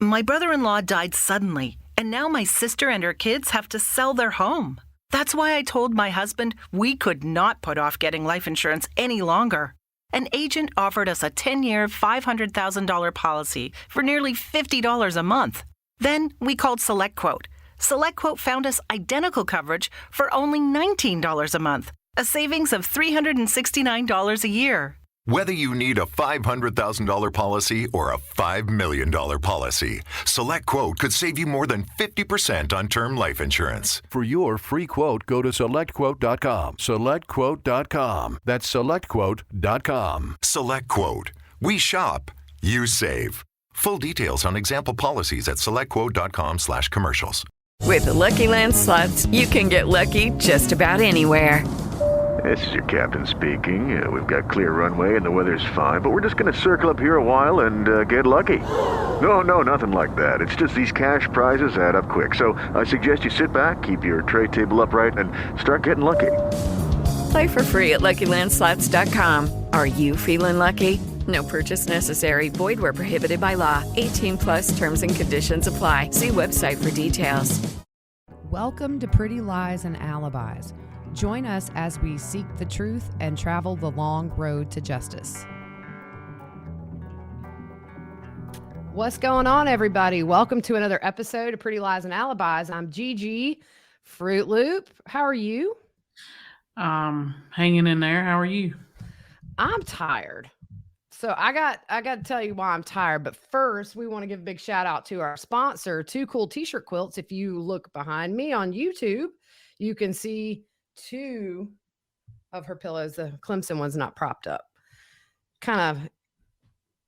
My brother-in-law died suddenly, and now my sister and her kids have to sell their home. That's why I told my husband we could not put off getting life insurance any longer. An agent offered us a 10-year, $500,000 policy for nearly $50 a month. Then we called SelectQuote. SelectQuote found us identical coverage for only $19 a month, a savings of $369 a year. Whether you need a $500,000 policy or a $5 million policy, SelectQuote could save you more than 50% on term life insurance. For your free quote, go to SelectQuote.com. SelectQuote.com. That's SelectQuote.com. SelectQuote. We shop, you save. Full details on example policies at SelectQuote.com/commercials. With the Lucky Land Slots, you can get lucky just about anywhere. This is your captain speaking. We've got clear runway and the weather's fine, but we're just going to circle up here a while and get lucky. No, nothing like that. It's just these cash prizes add up quick. So I suggest you sit back, keep your tray table upright, and start getting lucky. Play for free at LuckyLandSlots.com. Are you feeling lucky? No purchase necessary. Void where prohibited by law. 18+ terms and conditions apply. See website for details. Welcome to Pretty Lies and Alibis. Join us as we seek the truth and travel the long road to justice. What's going on, everybody? Welcome to another episode of Pretty Lies and Alibis. I'm Gigi Fruit Loop. How are you? Hanging in there. How are you? I'm tired. So I got to tell you why I'm tired. But first, we want to give a big shout out to our sponsor, Two Cool T-Shirt Quilts. If you look behind me on YouTube, you can see two of her pillows. The Clemson one's not propped up. Kind of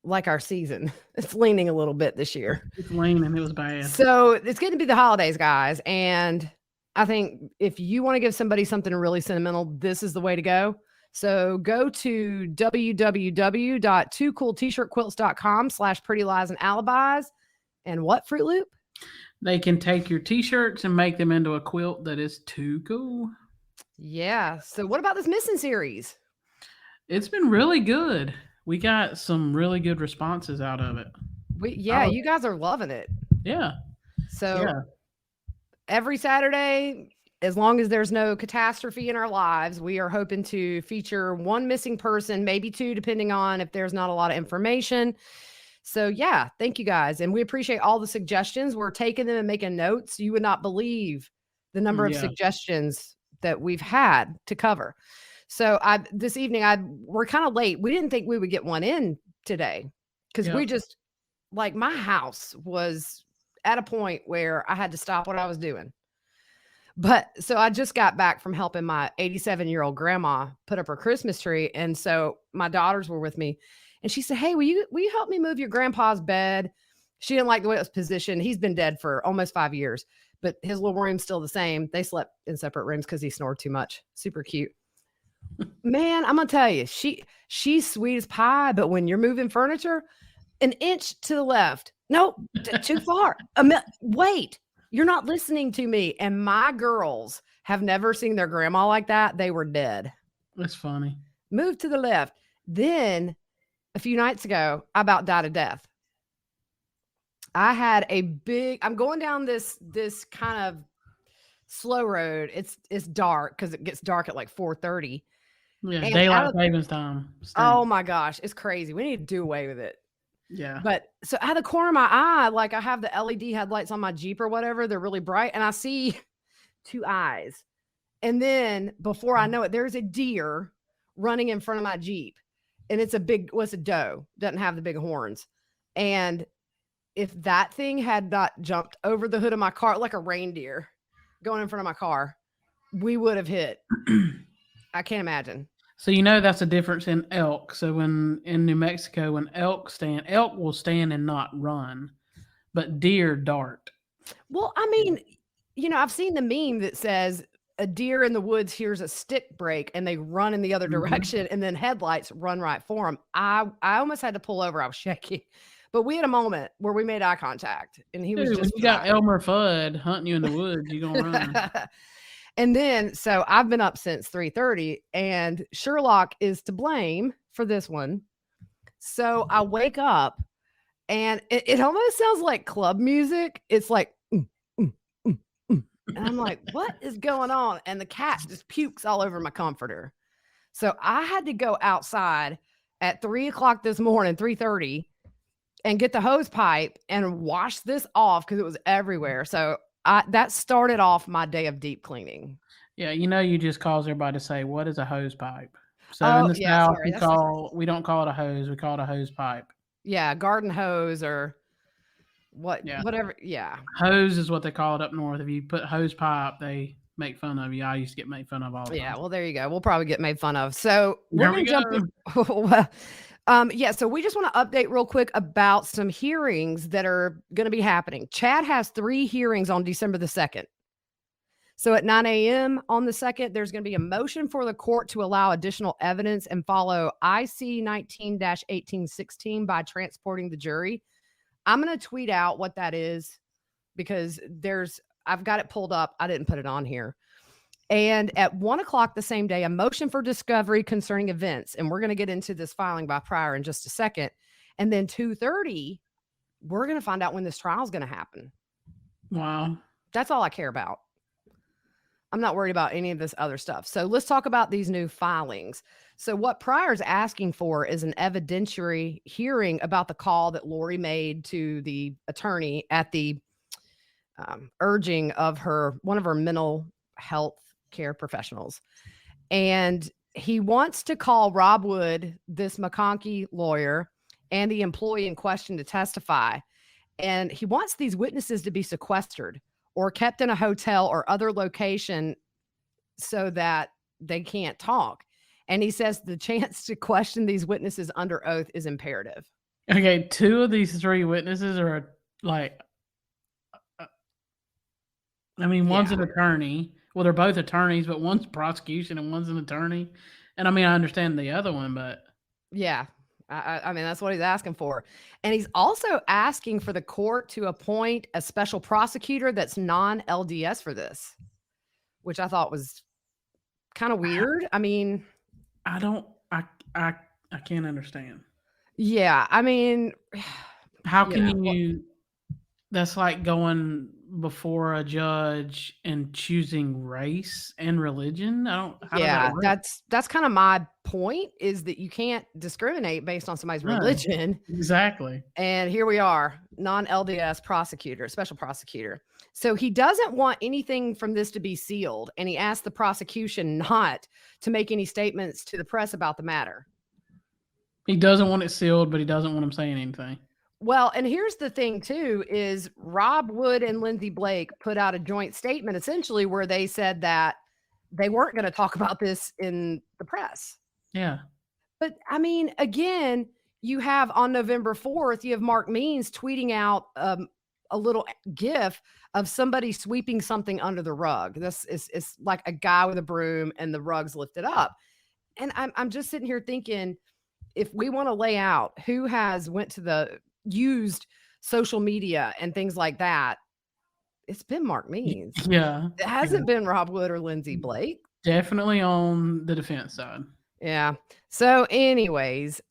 like our season. It's leaning a little bit this year. It's leaning. It was bad. So it's going to be the holidays, guys. And I think if you want to give somebody something really sentimental, this is the way to go. So go to www.twocooltshirtquilts.com/prettyliesandalibis. And what, Fruit Loop? They can take your t-shirts and make them into a quilt that is too cool. Yeah. So what about this missing series? It's been really good. We got some really good responses out of it. You guys are loving it. Yeah. So every Saturday, as long as there's no catastrophe in our lives, we are hoping to feature one missing person, maybe two, depending on if there's not a lot of information. So yeah, thank you guys. And we appreciate all the suggestions. We're taking them and making notes. You would not believe the number of suggestions that we've had to cover. So this evening, we're kind of late. We didn't think we would get one in today because we just, like, my house was at a point where I had to stop what I was doing. But so I just got back from helping my 87-year-old grandma put up her Christmas tree. And so my daughters were with me and she said, "Hey, will you help me move your grandpa's bed?" She didn't like the way it was positioned. He's been dead for almost 5 years, but his little room's still the same. They slept in separate rooms because he snored too much. Super cute. Man, I'm going to tell you, she's sweet as pie, but when you're moving furniture, an inch to the left, nope, too far. Wait, you're not listening to me. And my girls have never seen their grandma like that. They were dead. That's funny. Move to the left. Then a few nights ago, I about died of death. I had I'm going down this kind of slow road. It's dark because it gets dark at like 4:30. Yeah, daylight savings time. Oh my gosh, it's crazy. We need to do away with it. Yeah. But so out of the corner of my eye, like I have the LED headlights on my Jeep or whatever. They're really bright. And I see two eyes. And then before I know it, there's a deer running in front of my Jeep. And it's a doe. Doesn't have the big horns. And if that thing had not jumped over the hood of my car, like a reindeer going in front of my car, we would have hit. I can't imagine. So that's a difference in elk. So when in New Mexico, when elk will stand and not run, but deer dart. Well, I mean, I've seen the meme that says a deer in the woods hears a stick break and they run in the other direction and then headlights run right for them. I almost had to pull over. I was shaking. But we had a moment where we made eye contact and he was just. When you got Elmer Fudd hunting you in the woods, you're going to run. And then, so I've been up since 3:30 and Sherlock is to blame for this one. So I wake up And it almost sounds like club music. It's like, and I'm like, what is going on? And the cat just pukes all over my comforter. So I had to go outside at 3:00 this morning, 3:30, and get the hose pipe and wash this off because it was everywhere. So that started off my day of deep cleaning. Yeah, you just cause everybody to say, "What is a hose pipe?" So in the South, sorry, we don't call it a hose, we call it a hose pipe. Yeah, garden hose or Yeah. whatever. Yeah. Hose is what they call it up north. If you put hose pipe, they make fun of you. I used to get made fun of all the time. Yeah, well, there you go. We'll probably get made fun of. So There we're we going to jump in. So we just want to update real quick about some hearings that are going to be happening. Chad has 3 hearings on December the 2nd. So at 9 a.m. on the 2nd, there's going to be a motion for the court to allow additional evidence and follow IC 19-1816 by transporting the jury. I'm going to tweet out what that is because I've got it pulled up. I didn't put it on here. And at 1:00 the same day, a motion for discovery concerning events. And we're going to get into this filing by prior in just a second. And then 2:30, we're going to find out when this trial is going to happen. Wow. That's all I care about. I'm not worried about any of this other stuff. So let's talk about these new filings. So what Pryor's asking for is an evidentiary hearing about the call that Lori made to the attorney at the urging of one of her mental health care professionals. And he wants to call Rob Wood, this McConkey lawyer, and the employee in question to testify. And he wants these witnesses to be sequestered or kept in a hotel or other location so that they can't talk. And he says the chance to question these witnesses under oath is imperative. Okay, 2 of these 3 witnesses are like, one's an attorney. Well, they're both attorneys, but one's prosecution and one's an attorney. And I understand the other one, but yeah. That's what he's asking for. And he's also asking for the court to appoint a special prosecutor that's non-LDS for this, which I thought was kind of weird. I can't understand. Yeah. How can you, that's like going before a judge and choosing race and religion. That's kind of my point, is that you can't discriminate based on somebody's religion. Exactly. And here we are, non-LDS prosecutor, special prosecutor. So he doesn't want anything from this to be sealed. And he asked the prosecution not to make any statements to the press about the matter. He doesn't want it sealed, but he doesn't want him saying anything. Well, and here's the thing too, is Rob Wood and Lindsay Blake put out a joint statement essentially where they said that they weren't going to talk about this in the press. Yeah. But again, you have on November 4th, you have Mark Means tweeting out a little GIF of somebody sweeping something under the rug. This is like a guy with a broom and the rug's lifted up. And I'm just sitting here thinking, if we want to lay out who has used social media and things like that, it's been Mark Means. Yeah. It hasn't been Rob Wood or Lindsay Blake. Definitely on the defense side. Yeah. So anyways,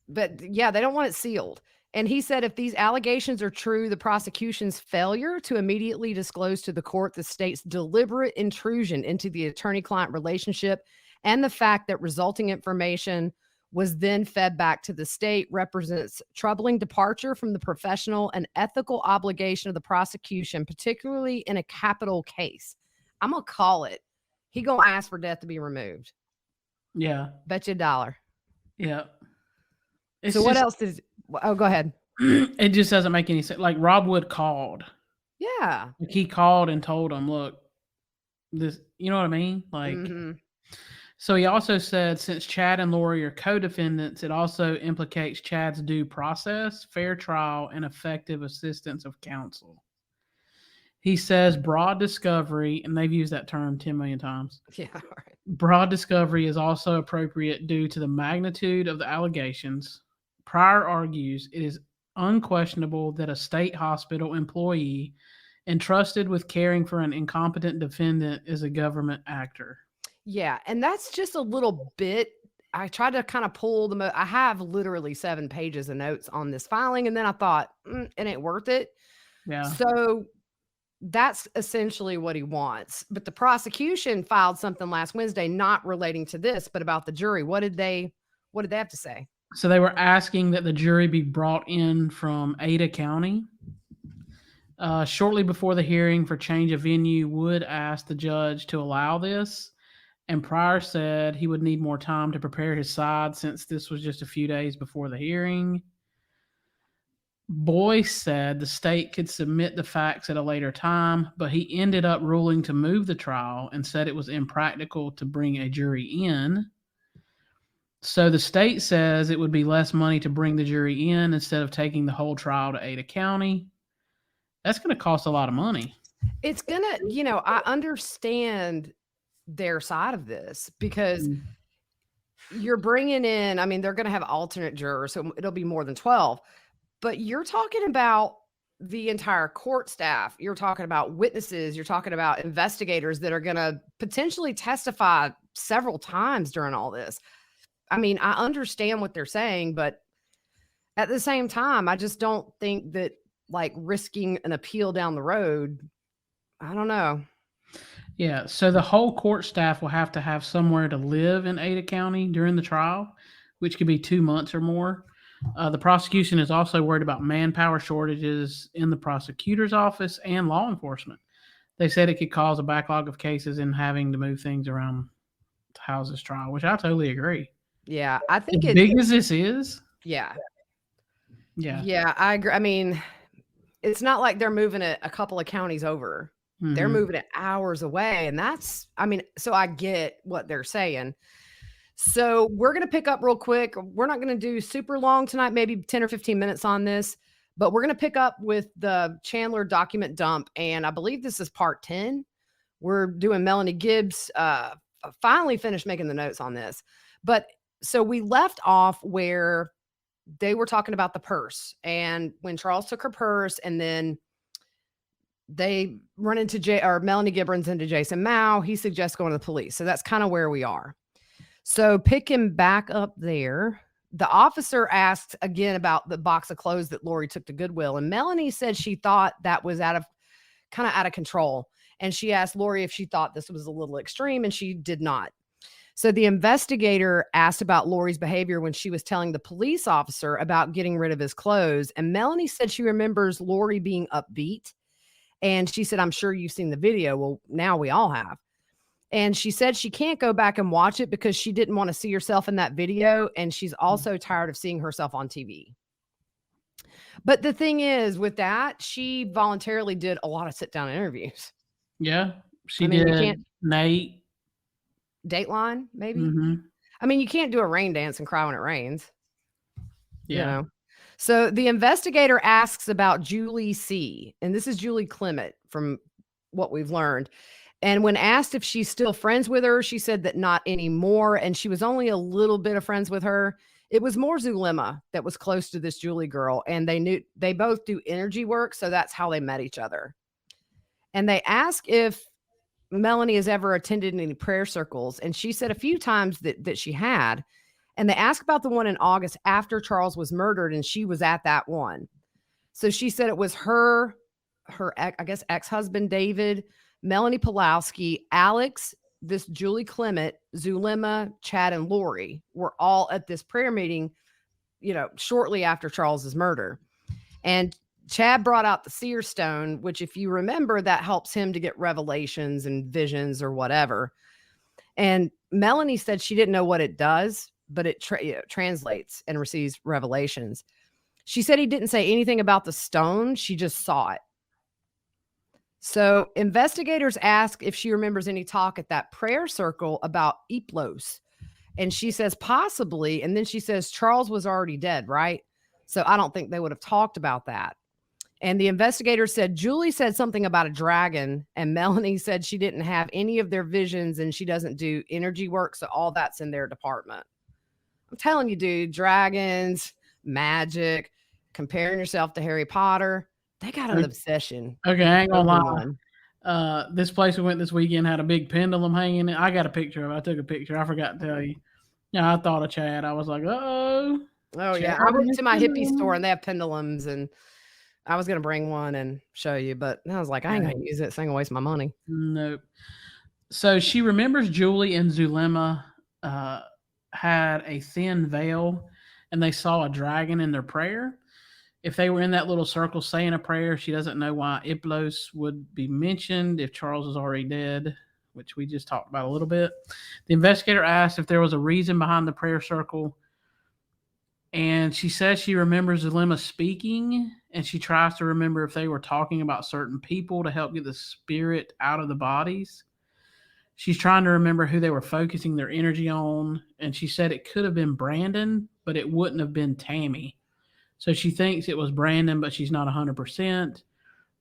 but yeah, they don't want it sealed. And he said if these allegations are true, the prosecution's failure to immediately disclose to the court the state's deliberate intrusion into the attorney-client relationship and the fact that resulting information was then fed back to the state represents troubling departure from the professional and ethical obligation of the prosecution, particularly in a capital case. I'm going to call it. He going to ask for death to be removed. Yeah. Bet you $1. Yeah. What else did... Oh, go ahead. It just doesn't make any sense. Like Rob Wood called. Yeah. Like he called and told him, look, this, you know what I mean? Like... Mm-hmm. So he also said, since Chad and Lori are co-defendants, it also implicates Chad's due process, fair trial, and effective assistance of counsel. He says broad discovery, and they've used that term 10 million times. Yeah, all right. Broad discovery is also appropriate due to the magnitude of the allegations. Pryor argues it is unquestionable that a state hospital employee entrusted with caring for an incompetent defendant is a government actor. Yeah, and that's just a little bit. I tried to kind of pull I have literally 7 pages of notes on this filing. And then I thought, it ain't worth it. Yeah. So that's essentially what he wants. But the prosecution filed something last Wednesday, not relating to this, but about the jury. What did they have to say? So they were asking that the jury be brought in from Ada County. Shortly before the hearing for change of venue, Wood asked the judge to allow this, and Pryor said he would need more time to prepare his side since this was just a few days before the hearing. Boyce said the state could submit the facts at a later time, but he ended up ruling to move the trial and said it was impractical to bring a jury in. So the state says it would be less money to bring the jury in instead of taking the whole trial to Ada County. That's going to cost a lot of money. It's going to, I understand their side of this because you're bringing in, they're going to have alternate jurors, so it'll be more than 12. But you're talking about the entire court staff. You're talking about witnesses. You're talking about investigators that are going to potentially testify several times during all this. I understand what they're saying, but at the same time, I just don't think that risking an appeal down the road, I don't know. Yeah, so the whole court staff will have to have somewhere to live in Ada County during the trial, which could be 2 months or more. The prosecution is also worried about manpower shortages in the prosecutor's office and law enforcement. They said it could cause a backlog of cases and having to move things around to house this trial, which I totally agree. Yeah, I think as big as this is. Yeah. Yeah. Yeah, I agree. It's not like they're moving it a couple of counties over. Mm-hmm. They're moving it hours away. And that's, so I get what they're saying. So we're going to pick up real quick. We're not going to do super long tonight, maybe 10 or 15 minutes on this, but we're going to pick up with the Chandler document dump. And I believe this is part 10. We're doing Melanie Gibbs, finally finished making the notes on this. But so we left off where they were talking about the purse, and when Charles took her purse, and then they run into Melanie Gibb runs into Jason Mao. He suggests going to the police. So that's kind of where we are. So pick him back up there. The officer asked again about the box of clothes that Lori took to Goodwill. And Melanie said she thought that was kind of out of control. And she asked Lori if she thought this was a little extreme, and she did not. So the investigator asked about Lori's behavior when she was telling the police officer about getting rid of his clothes. And Melanie said she remembers Lori being upbeat. And she said, I'm sure you've seen the video. Well, now we all have. And she said she can't go back and watch it because she didn't want to see herself in that video. And she's also tired of seeing herself on TV. But the thing is, with that, she voluntarily did a lot of sit-down interviews. Yeah, she did. Nate. Dateline, maybe. Mm-hmm. You can't do a rain dance and cry when it rains. Yeah. So the investigator asks about Julie C. And this is Julie Clement from what we've learned. And when asked if she's still friends with her, she said that not anymore. And she was only a little bit of friends with her. It was more Zulema that was close to this Julie girl. And they both do energy work. So that's how they met each other. And they ask if Melanie has ever attended any prayer circles. And she said a few times that she had. And they asked about the one in August after Charles was murdered. And she was at that one. So she said it was her, I guess, ex-husband, David, Melanie Pulowski, Alex, this Julie Clement, Zulema, Chad, and Lori were all at this prayer meeting, shortly after Charles's murder. And Chad brought out the seer stone, which, if you remember, that helps him to get revelations and visions or whatever. And Melanie said she didn't know what it does, but it translates and receives revelations. She said he didn't say anything about the stone. She just saw it. So investigators ask if she remembers any talk at that prayer circle about Iplos. And she says possibly. And then she says Charles was already dead, right? So I don't think they would have talked about that. And the investigator said Julie said something about a dragon, and Melanie said she didn't have any of their visions and she doesn't do energy work. So all that's in their department. I'm telling you, dude, dragons, magic, comparing yourself to Harry Potter. They got an obsession. Okay, I ain't gonna lie. This place we went this weekend had a big pendulum hanging. I got a picture of it. I took a picture. I forgot to tell you. Yeah, I thought of Chad. I was like, uh-oh. Oh, yeah. Chad I went and to my hippie his store and they have pendulums, and I was going to bring one and show you, but I was like, I ain't going to use it. It's going to waste my money. Nope. So she remembers Julie and Zulema had a thin veil, and they saw a dragon in their prayer. If they were in that little circle saying a prayer, she doesn't know why Iplos would be mentioned if Charles was already dead, which we just talked about a little bit. The investigator asked if there was a reason behind the prayer circle, and she says she remembers Zulema speaking, and she tries to remember if they were talking about certain people to help get the spirit out of the bodies. She's trying to remember who they were focusing their energy on, and she said it could have been Brandon, but it wouldn't have been Tammy. So she thinks it was Brandon, but she's not 100%.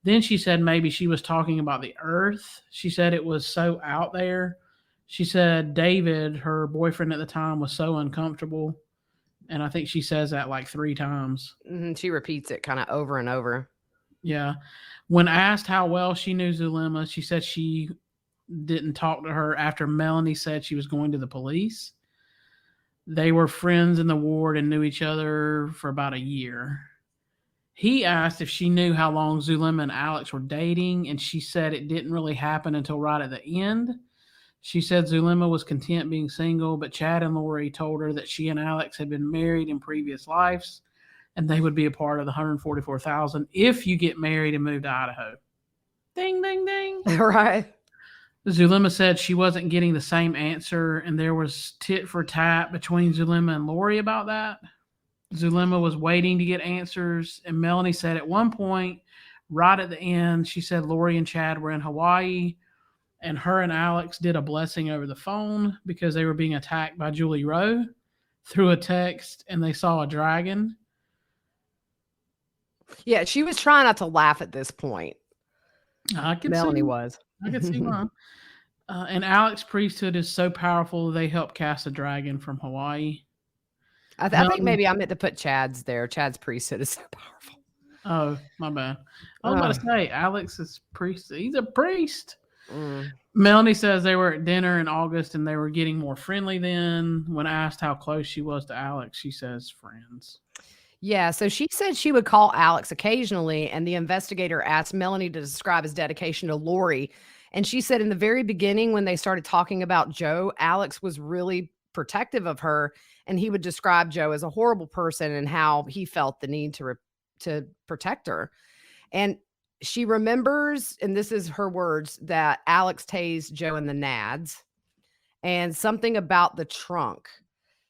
Then she said maybe she was talking about the earth. She said it was so out there. She said David, her boyfriend at the time, was so uncomfortable. And I think she says that like 3 times. She repeats it kind of over and over. Yeah. When asked how well she knew Zulema, she said she didn't talk to her after Melanie said she was going to the police. They were friends in the ward and knew each other for about a year. He asked if she knew how long Zulema and Alex were dating, and she said it didn't really happen until right at the end. She said Zulema was content being single, but Chad and Lori told her that she and Alex had been married in previous lives, and they would be a part of the $144,000 if you get married and move to Idaho. Ding, ding, ding. Right. Zulema said she wasn't getting the same answer, and there was tit for tat between Zulema and Lori about that. Zulema was waiting to get answers, and Melanie said at one point, right at the end, she said Lori and Chad were in Hawaii, and her and Alex did a blessing over the phone because they were being attacked by Julie Rowe through a text, and they saw a dragon. Yeah, she was trying not to laugh at this point. Melanie was. I can see why. And Alex priesthood is so powerful, they help cast a dragon from Hawaii. I think maybe I meant to put Chad's there. Chad's priesthood is so powerful. Oh, my bad. I was about to say, Alex is priest. He's a priest. Melanie says they were at dinner in August and they were getting more friendly then. When asked how close she was to Alex, she says friends. Yeah, so she said she would call Alex occasionally, and the investigator asked Melanie to describe his dedication to Lori. And she said in the very beginning, when they started talking about Joe, Alex was really protective of her, and he would describe Joe as a horrible person and how he felt the need to protect her. And she remembers, and this is her words, that Alex tased Joe in the nads, and something about the trunk.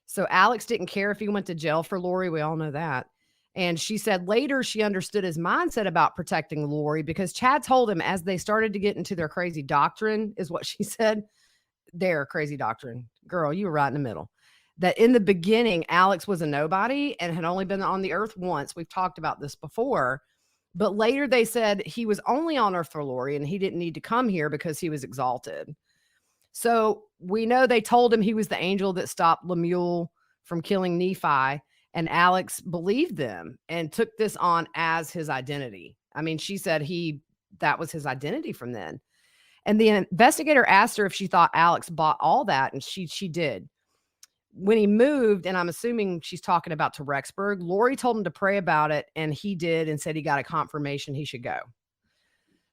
So Alex didn't care if he went to jail for Lori. We all know that. And she said later she understood his mindset about protecting Lori because Chad told him as they started to get into their crazy doctrine, is what she said. Their crazy doctrine. Girl, you were right in the middle. That in the beginning, Alex was a nobody and had only been on the earth once. We've talked about this before. But later they said he was only on earth for Lori and he didn't need to come here because he was exalted. So we know they told him he was the angel that stopped Lemuel from killing Nephi. And Alex believed them and took this on as his identity. I mean, she said that was his identity from then. And the investigator asked her if she thought Alex bought all that, and she did. When he moved, and I'm assuming she's talking about to Rexburg, Lori told him to pray about it, and he did, and said he got a confirmation he should go.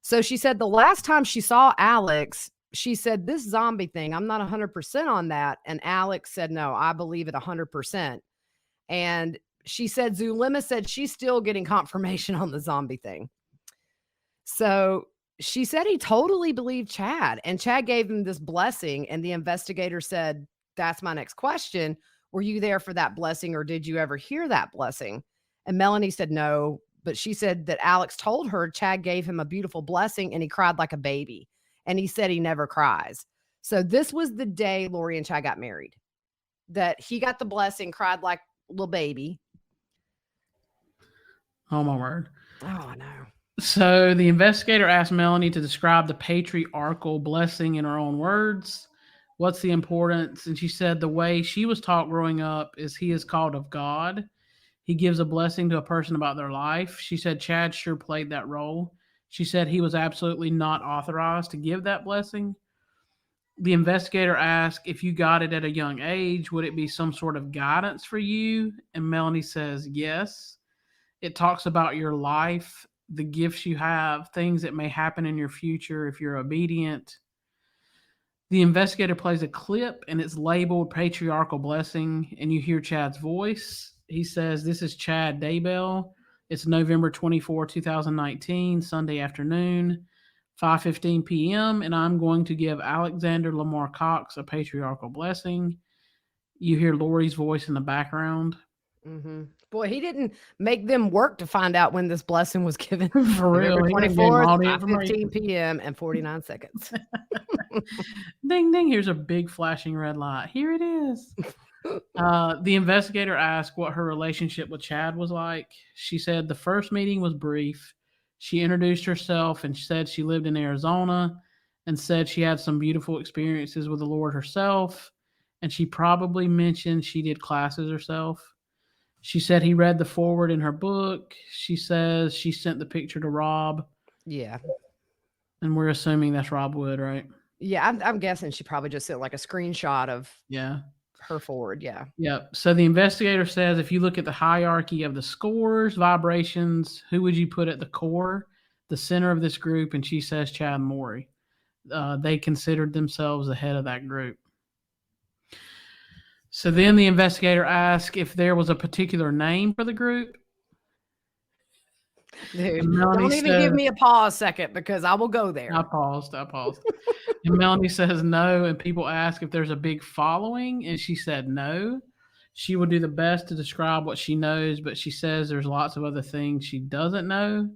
So she said the last time she saw Alex, she said, this zombie thing, I'm not 100% on that. And Alex said, no, I believe it 100%. And she said Zulema said she's still getting confirmation on the zombie thing. So she said he totally believed Chad, and Chad gave him this blessing. And the investigator said, that's my next question. Were you there for that blessing, or did you ever hear that blessing? And Melanie said no, but she said that Alex told her Chad gave him a beautiful blessing and he cried like a baby. And he said he never cries. So this was the day Lori and Chad got married, that he got the blessing, cried like little baby. Oh, my word. Oh, I know. So the investigator asked Melanie to describe the patriarchal blessing in her own words. What's the importance? And she said the way she was taught growing up is he is called of God. He gives a blessing to a person about their life. She said Chad sure played that role. She said he was absolutely not authorized to give that blessing. The investigator asked, if you got it at a young age, would it be some sort of guidance for you? And Melanie says, yes. It talks about your life, the gifts you have, things that may happen in your future if you're obedient. The investigator plays a clip, and it's labeled Patriarchal Blessing, and you hear Chad's voice. He says, this is Chad Daybell. It's November 24, 2019, Sunday afternoon, 5:15 p.m., and I'm going to give Alexander Lamar Cox a patriarchal blessing. You hear Lori's voice in the background. Mm-hmm. Boy, he didn't make them work to find out when this blessing was given. For real. November 24th, 5:15 p.m. and 49 seconds. Ding, ding. Here's a big flashing red light. Here it is. The investigator asked what her relationship with Chad was like. She said the first meeting was brief. She introduced herself and said she lived in Arizona and said she had some beautiful experiences with the Lord herself. And she probably mentioned she did classes herself. She said he read the foreword in her book. She says she sent the picture to Rob. Yeah. And we're assuming that's Rob Wood, right? Yeah, I'm guessing she probably just sent like a screenshot of her forward. Yeah. Yep. So the investigator says if you look at the hierarchy of the scores, vibrations, who would you put at the core, the center of this group? And she says Chad and Lori. They considered themselves the head of that group. So then the investigator asked if there was a particular name for the group. Dude, don't even give me a pause second because I will go there. I paused. And Melanie says no, and people ask if there's a big following, and she said no. She will do the best to describe what she knows, but she says there's lots of other things she doesn't know.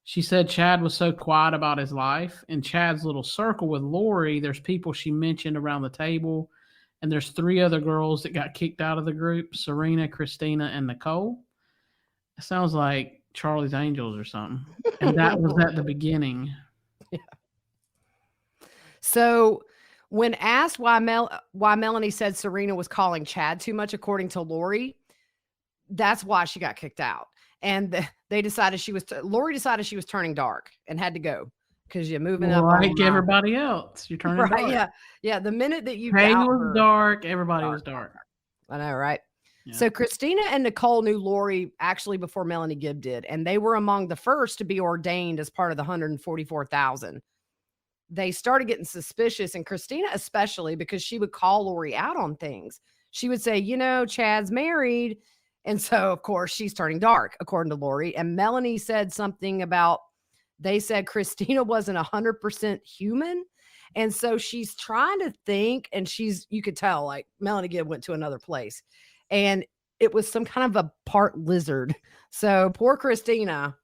She said Chad was so quiet about his life. In Chad's little circle with Lori, there's people she mentioned around the table, and there's 3 other girls that got kicked out of the group, Serena, Christina, and Nicole. It sounds like Charlie's Angels or something. And that was at the beginning. Yeah. So when asked why Melanie said Serena was calling Chad too much, according to Lori, that's why she got kicked out. And they decided Lori decided she was turning dark and had to go because you're moving up. Like everybody else. You're turning dark. Yeah. Yeah. The minute that you Payne was dark, everybody was dark. I know, right? Yeah. So Christina and Nicole knew Lori actually before Melanie Gibb did, and they were among the first to be ordained as part of the 144,000. They started getting suspicious, and Christina especially, because she would call Lori out on things. She would say, Chad's married. And so, of course, she's turning dark, according to Lori. And Melanie said something about, they said Christina wasn't 100% human. And so she's trying to think, and you could tell, like, Melanie Gibb went to another place. And it was some kind of a part lizard. So poor Christina.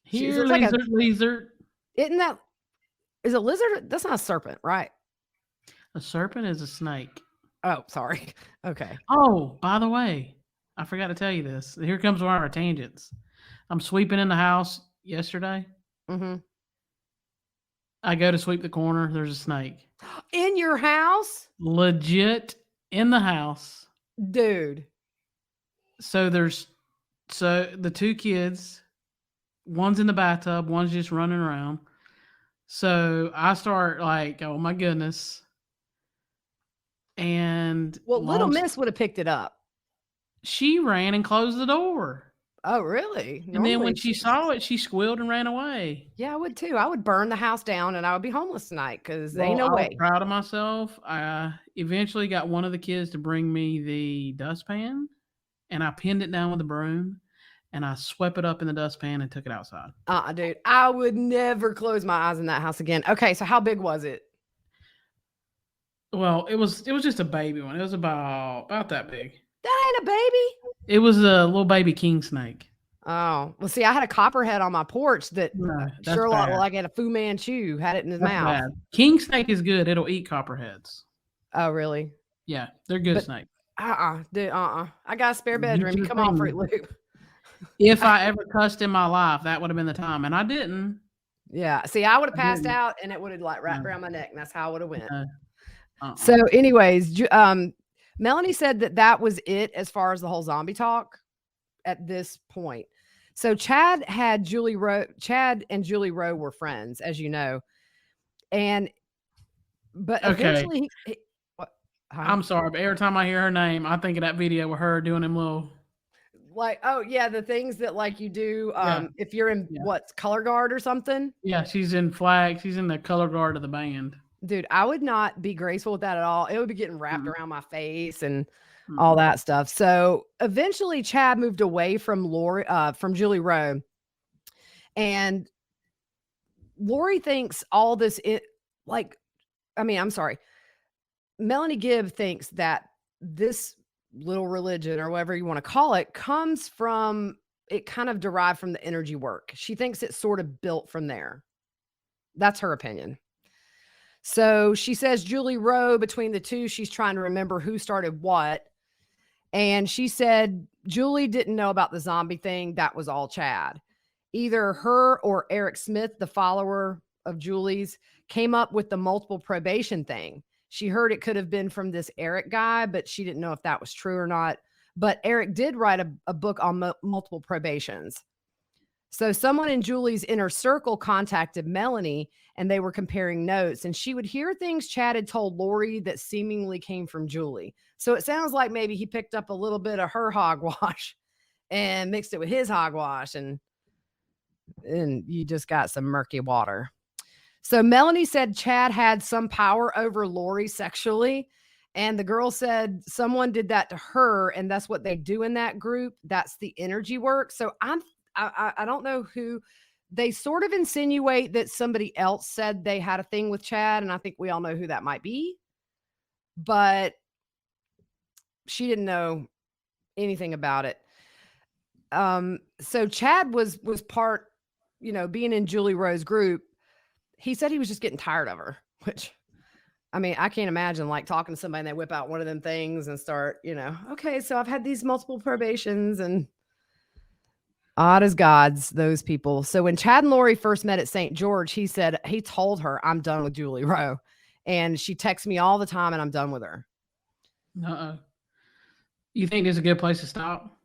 She's like lizard. Is a lizard? That's not a serpent, right? A serpent is a snake. Oh, sorry. Okay. Oh, by the way, I forgot to tell you this. Here comes one of our tangents. I'm sweeping in the house yesterday. Mm-hmm. I go to sweep the corner. There's a snake. In your house? Legit in the house. Dude. So the 2 kids, one's in the bathtub, one's just running around. So I start like, oh my goodness. And little Miss would have picked it up. She ran and closed the door. Oh, really? And then when she saw it, she squealed and ran away. Yeah, I would too. I would burn the house down and I would be homeless tonight because ain't no way. I was proud of myself. I eventually got one of the kids to bring me the dustpan, and I pinned it down with a broom, and I swept it up in the dustpan and took it outside. Dude, I would never close my eyes in that house again. Okay, so how big was it? Well, it was just a baby one. It was about that big. That ain't a baby. It was a little baby king snake. Oh, well, see, I had a copperhead on my porch that Sherlock, like at a Fu Manchu, had it in his mouth. Bad. King snake is good. It'll eat copperheads. Oh, really? Yeah, they're good snakes. Dude, I got a spare bedroom. Come on, Fruit Loop. If I ever cussed in my life, that would have been the time, and I didn't. Yeah, see, I would have passed out, and it would have like wrapped around my neck, and that's how I would have went. So, anyways, Melanie said that was it as far as the whole zombie talk at this point. So Chad and Julie Rowe were friends, as you know. And But Okay. eventually, what? Huh? I'm sorry, but every time I hear her name, I think of that video with her doing them little. Like, oh yeah, the things that like you do Yeah. if you're in Yeah. what, color guard or something. Yeah, she's in flag. She's in the color guard of the band. Dude, I would not be graceful with that at all. It would be getting wrapped Mhm. around my face and all that stuff. So eventually Chad moved away from Julie Rowe. And Lori thinks all this I'm sorry. Melanie Gibb thinks that this little religion or whatever you want to call it comes from, it kind of derived from the energy work. She thinks it's sort of built from there. That's her opinion. So she says Julie Rowe, between the two, she's trying to remember who started what. And she said Julie didn't know about the zombie thing. That was all Chad. Either her or Eric Smith, the follower of Julie's, came up with the multiple probation thing. She heard it could have been from this Eric guy, but she didn't know if that was true or not. But Eric did write a book on multiple probations. So someone in Julie's inner circle contacted Melanie and they were comparing notes, and she would hear things Chad had told Lori that seemingly came from Julie. So it sounds like maybe he picked up a little bit of her hogwash and mixed it with his hogwash, and you just got some murky water. So Melanie said Chad had some power over Lori sexually. And the girl said someone did that to her, and that's what they do in that group. That's the energy work. So I don't know who. They sort of insinuate that somebody else said they had a thing with Chad, and I think we all know who that might be. But she didn't know anything about it. So Chad was part, being in Julie Rowe's group. He said he was just getting tired of her, which, I mean, I can't imagine like talking to somebody and they whip out one of them things and start, okay, so I've had these multiple probations, and odd as gods, those people. So when Chad and Lori first met at St. George, he said he told her, I'm done with Julie Rowe. And she texts me all the time and I'm done with her. You think this is a good place to stop?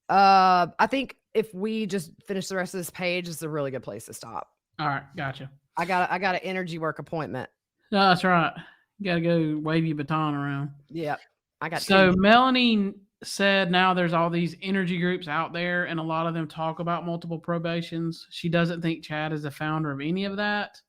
I think if we just finish the rest of this page, it's a really good place to stop. All right, gotcha. I got an energy work appointment. No, that's right. You got to go wave your baton around. Yep. So Melanie said now there's all these energy groups out there, and a lot of them talk about multiple probations. She doesn't think Chad is the founder of any of that.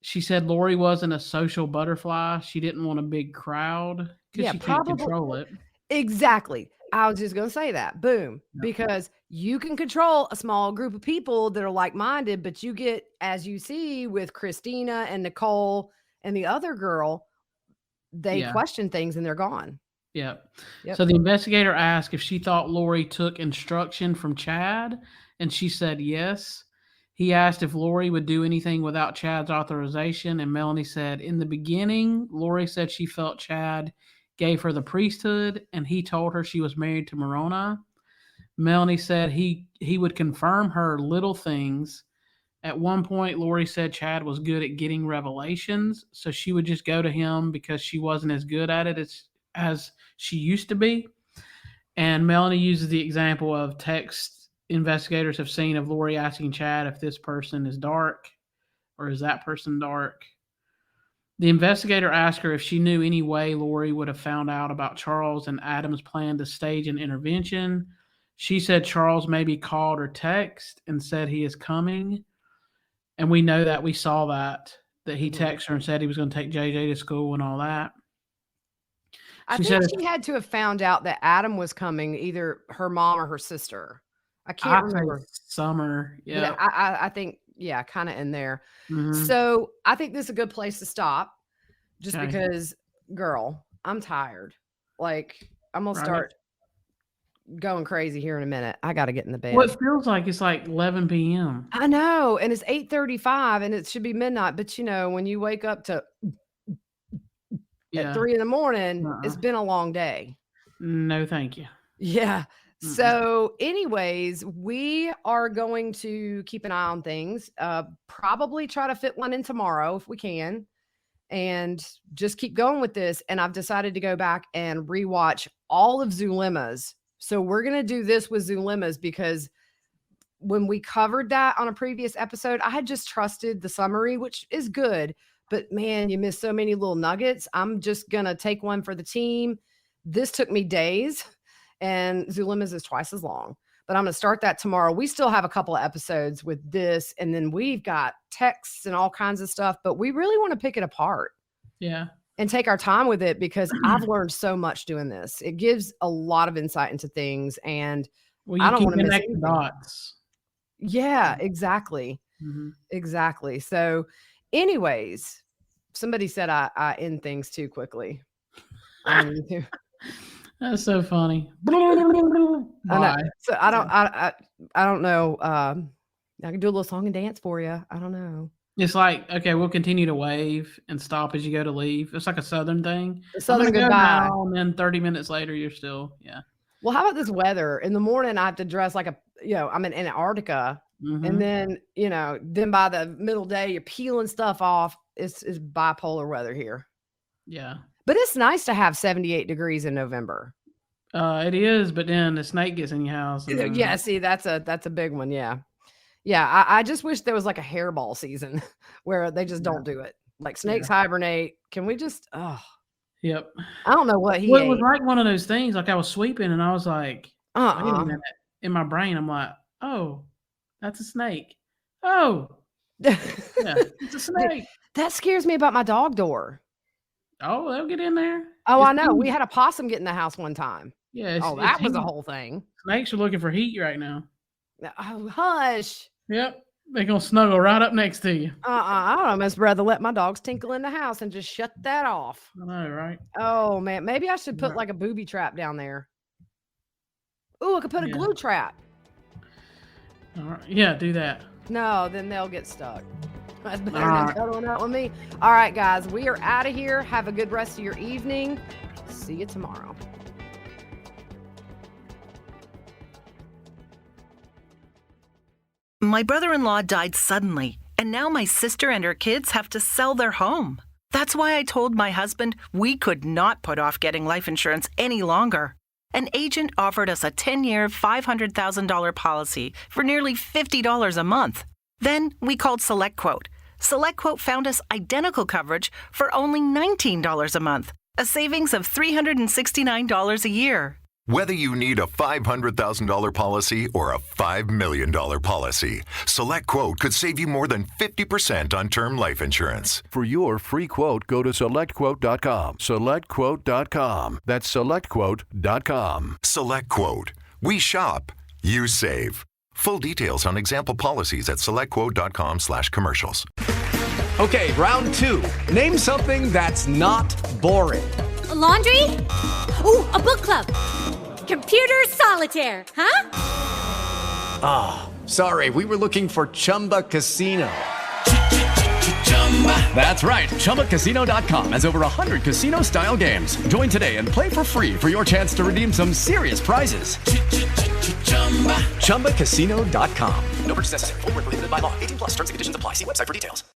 She said Lori wasn't a social butterfly. She didn't want a big crowd because she can't control it. Exactly. I was just going to say that. Boom. Yep. Because you can control a small group of people that are like-minded, but you get, as you see with Christina and Nicole and the other girl, they question things and they're gone. Yep. So the investigator asked if she thought Lori took instruction from Chad, and she said yes. He asked if Lori would do anything without Chad's authorization, and Melanie said in the beginning, Lori said she felt Chad gave her the priesthood, and he told her she was married to Moroni. Melanie said he would confirm her little things. At one point, Lori said Chad was good at getting revelations, so she would just go to him because she wasn't as good at it as she used to be. And Melanie uses the example of text investigators have seen of Lori asking Chad if this person is dark or is that person dark. The investigator asked her if she knew any way Lori would have found out about Charles and Adam's plan to stage an intervention. She said Charles maybe called or texted and said he is coming. And we know that we saw that he texted her and said he was going to take JJ to school and all that. I think she had to have found out that Adam was coming, either her mom or her sister. I can't remember. Summer, yeah. I think, kind of in there. Mm-hmm. So I think this is a good place to stop, just because, girl, I'm tired. Like, I'm going to start going crazy here in a minute. I got to get in the bed. Well, it feels like it's like 11 p.m. I know, and it's 8:35, and it should be midnight. But, when you wake up to at 3 a.m, it's been a long day. No, thank you. Yeah. So anyways, we are going to keep an eye on things, probably try to fit one in tomorrow if we can, and just keep going with this. And I've decided to go back and rewatch all of Zulima's. So we're going to do this with Zulima's because when we covered that on a previous episode, I had just trusted the summary, which is good, But man, you miss so many little nuggets. I'm just going to take one for the team. This took me days, and Zulima's is twice as long. But I'm going to start that tomorrow. We still have a couple of episodes with this, and then we've got texts and all kinds of stuff, but we really want to pick it apart. Yeah. And take our time with it, because I've learned so much doing this. It gives a lot of insight into things, and I don't want to miss anything. Dots. Yeah, exactly. Mm-hmm. Exactly. So anyways, somebody said I end things too quickly. I need to. That's so funny. I so I don't know. I can do a little song and dance for you. I don't know. It's like, okay, we'll continue to wave and stop as you go to leave. It's like a Southern thing. The Southern goodbye. And then 30 minutes later, you're still, yeah. Well, how about this weather? In the morning, I have to dress like I'm in Antarctica. Mm-hmm. And then, then by the middle day, you're peeling stuff off. It's bipolar weather here. Yeah. But it's nice to have 78 degrees in November. It is, but then the snake gets in your house. Yeah, see, that's a big one. Yeah. Yeah, I just wish there was like a hairball season where they just don't do it. Like snakes hibernate. Can we just, Yep. I don't know what he Well, ate. it was like one of those things, like I was sweeping and I was like, wait a minute. In my brain, I'm like, oh, that's a snake. Oh, yeah, it's a snake. That scares me about my dog door. Oh, they'll get in there. Oh, It's I know. heat. We had a possum get in the house one time. Yeah. That was a heat. whole thing. Snakes are looking for heat right now. Oh, hush. Yep. They're going to snuggle right up next to you. I don't know. Miss Rather let my dogs tinkle in the house and just shut that off. I know, right? Oh, man. Maybe I should put like a booby trap down there. Oh, I could put a glue trap. All right. Yeah, do that. No, then they'll get stuck. That's better than cuddling up with me. All right, guys. We are out of here. Have a good rest of your evening. See you tomorrow. My brother-in-law died suddenly, and now my sister and her kids have to sell their home. That's why I told my husband we could not put off getting life insurance any longer. An agent offered us a 10-year, $500,000 policy for nearly $50 a month. Then we called SelectQuote. SelectQuote found us identical coverage for only $19 a month, a savings of $369 a year. Whether you need a $500,000 policy or a $5 million policy, SelectQuote could save you more than 50% on term life insurance. For your free quote, go to SelectQuote.com. SelectQuote.com. That's SelectQuote.com. SelectQuote. We shop, you save. Full details on example policies at SelectQuote.com/commercials. Okay, round two. Name something that's not boring. A laundry? Ooh, a book club. Computer solitaire, huh? Sorry, we were looking for Chumba Casino. That's right. ChumbaCasino.com has over 100 casino-style games. Join today and play for free for your chance to redeem some serious prizes. ChumbaCasino.com. No purchase necessary. Void where prohibited by law. 18+ terms and conditions apply. See website for details.